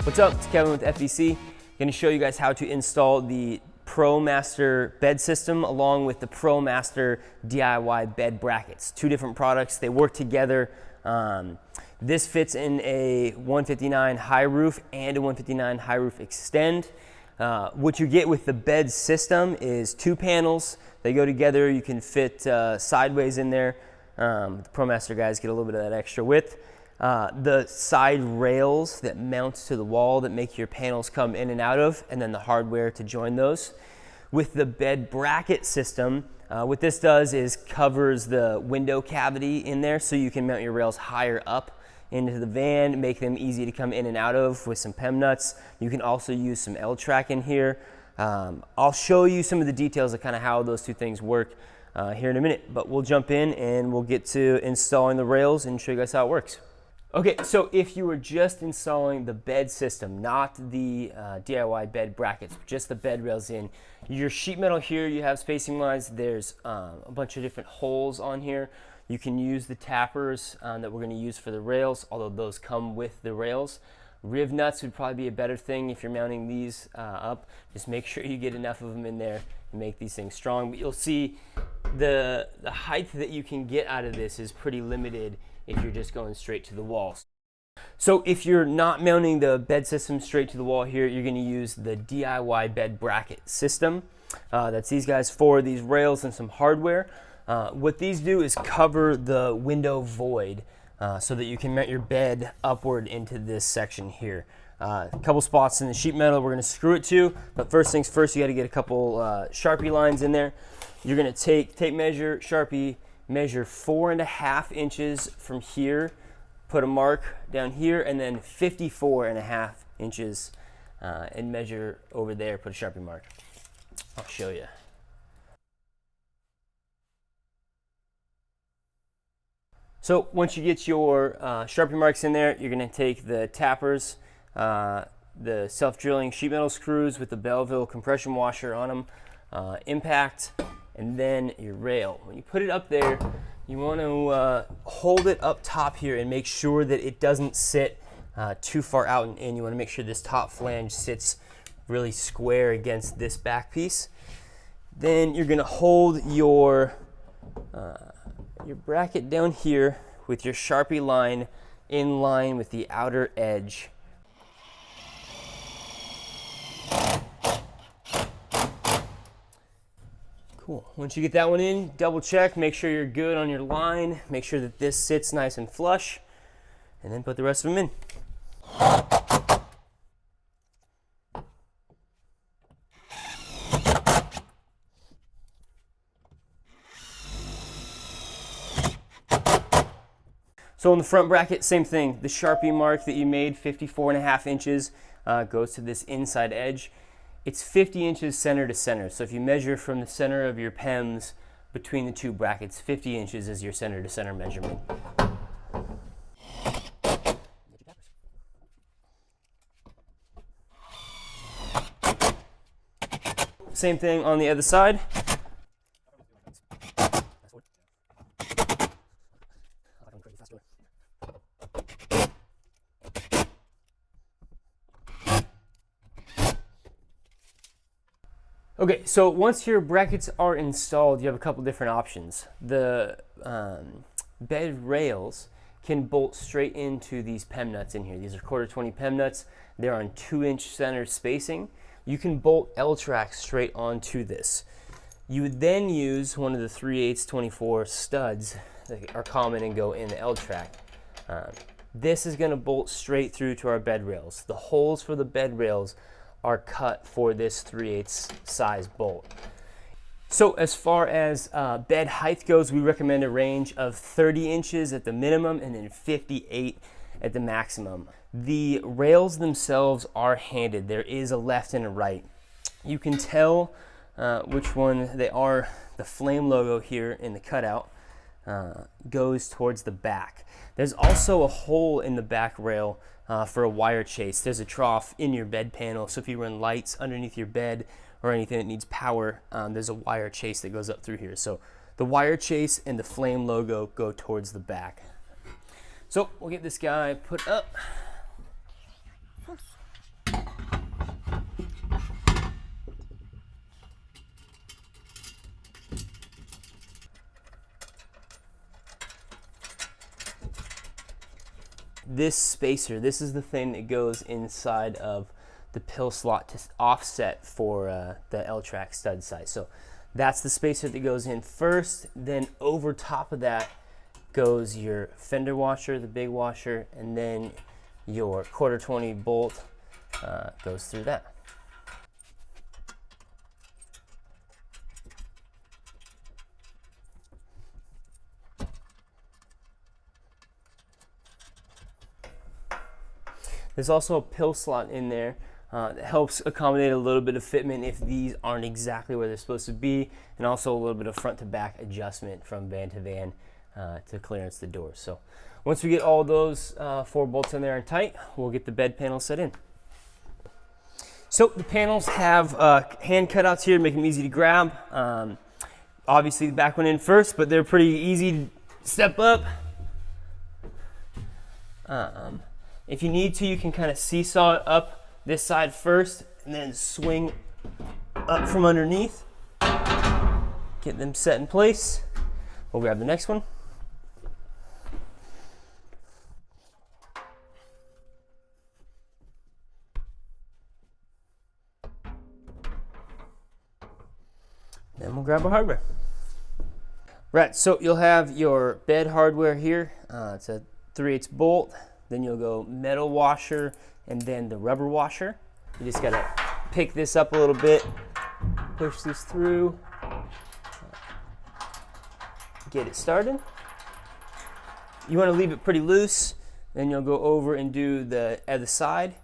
What's up? It's Kevin with FEC. Going to show you guys how to install the ProMaster bed system along with the ProMaster DIY bed brackets. Two different products. They work together. This fits in a 159 high roof and a 159 high roof extend. What you get with the bed system is two panels. They go together. You can fit sideways in there. The ProMaster guys get a little bit of that extra width. The side rails that mount to the wall that make your panels come in and out of, and then the hardware to join those. With the bed bracket system, what this does is covers the window cavity in there so you can mount your rails higher up into the van, make them easy to come in and out of with some PEM nuts. You can also use some L-track in here. I'll show you some of the details of kind of how those two things work here in a minute, but we'll jump in and we'll get to installing the rails and show you guys how it works. Okay, so if you were just installing the bed system, not the DIY bed brackets, just the bed rails in, your sheet metal here you have spacing wise, there's a bunch of different holes on here. You can use the tappers that we're gonna use for the rails, although those come with the rails. Riv nuts would probably be a better thing if you're mounting these up. Just make sure you get enough of them in there and make these things strong. But you'll see the height that you can get out of this is pretty limited if you're just going straight to the walls. So if you're not mounting the bed system straight to the wall here, you're going to use the DIY bed bracket system. That's these guys for these rails and some hardware. What these do is cover the window void so that you can mount your bed upward into this section here. A couple spots in the sheet metal we're going to screw it to, but first things first, you got to get a couple Sharpie lines in there. You're going to take tape measure, Sharpie, measure 4.5 inches from here, put a mark down here, and then 54.5 inches and measure over there, put a Sharpie mark. I'll show you. So once you get your Sharpie marks in there, you're going to take the tappers, the self-drilling sheet metal screws with the Belleville compression washer on them, impact, and then your rail. When you put it up there, you want to hold it up top here and make sure that it doesn't sit too far out and in. You want to make sure this top flange sits really square against this back piece. Then you're going to hold your bracket down here with your Sharpie line in line with the outer edge. Cool. Once you get that one in, double check, make sure you're good on your line, make sure that this sits nice and flush, and then put the rest of them in. So on the front bracket, same thing. The Sharpie mark that you made, 54.5 inches, goes to this inside edge. It's 50 inches center to center. So if you measure from the center of your PEMs between the two brackets, 50 inches is your center to center measurement. Same thing on the other side. Okay, so once your brackets are installed, you have a couple different options. The bed rails can bolt straight into these PEM nuts in here. These are 1/4 PEM nuts. They're on 2-inch center spacing. You can bolt L-track straight onto this. You would then use one of the 3/8 24 studs that are common and go in the L-track. This is going to bolt straight through to our bed rails. The holes for the bed rails are cut for this 3/8 size bolt. So as far as bed height goes, we recommend a range of 30 inches at the minimum and then 58 at the maximum. The rails themselves are handed. There is a left and a right. You can tell which one they are. The flame logo here in the cutout goes towards the back. There's also a hole in the back rail for a wire chase. There's a trough in your bed panel, so if you run lights underneath your bed or anything that needs power, there's a wire chase that goes up through here. So the wire chase and the flame logo go towards the back. So we'll get this guy put up. This spacer, this is the thing that goes inside of the pill slot to offset for the L-Track stud size. So that's the spacer that goes in first. Then over top of that goes your fender washer, the big washer, and then your 1/4-20 bolt goes through that. There's also a pill slot in there that helps accommodate a little bit of fitment if these aren't exactly where they're supposed to be, and also a little bit of front to back adjustment from van to van to clearance the doors. So once we get all those 4 bolts in there and tight, we'll get the bed panel set in. So the panels have hand cutouts here to make them easy to grab. Obviously the back one in first, but they're pretty easy to step up. If you need to, you can kind of seesaw it up this side first and then swing up from underneath. Get them set in place. We'll grab the next one. Then we'll grab our hardware. Right, so you'll have your bed hardware here. It's a 3/8 bolt. Then you'll go metal washer and then the rubber washer. You just gotta pick this up a little bit, push this through, get it started. You wanna leave it pretty loose. Then you'll go over and do the other side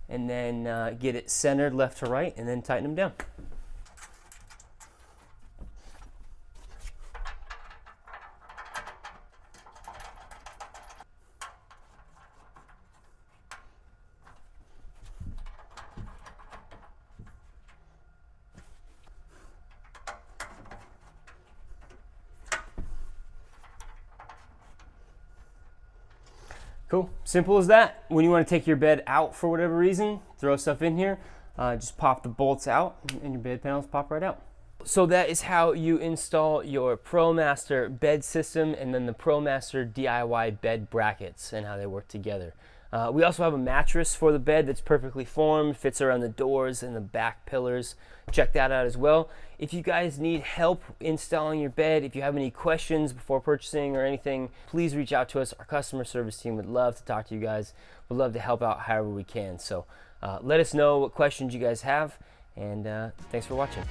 and then get it centered left to right and then tighten them down. Cool, simple as that. When you want to take your bed out for whatever reason, throw stuff in here, just pop the bolts out and your bed panels pop right out. So that is how you install your ProMaster bed system and then the ProMaster DIY bed brackets and how they work together. We also have a mattress for the bed that's perfectly formed, fits around the doors and the back pillars. Check that out as well. If you guys need help installing your bed, if you have any questions before purchasing or anything, please reach out to us. Our customer service team would love to talk to you guys. We'd love to help out however we can. So let us know what questions you guys have, and thanks for watching.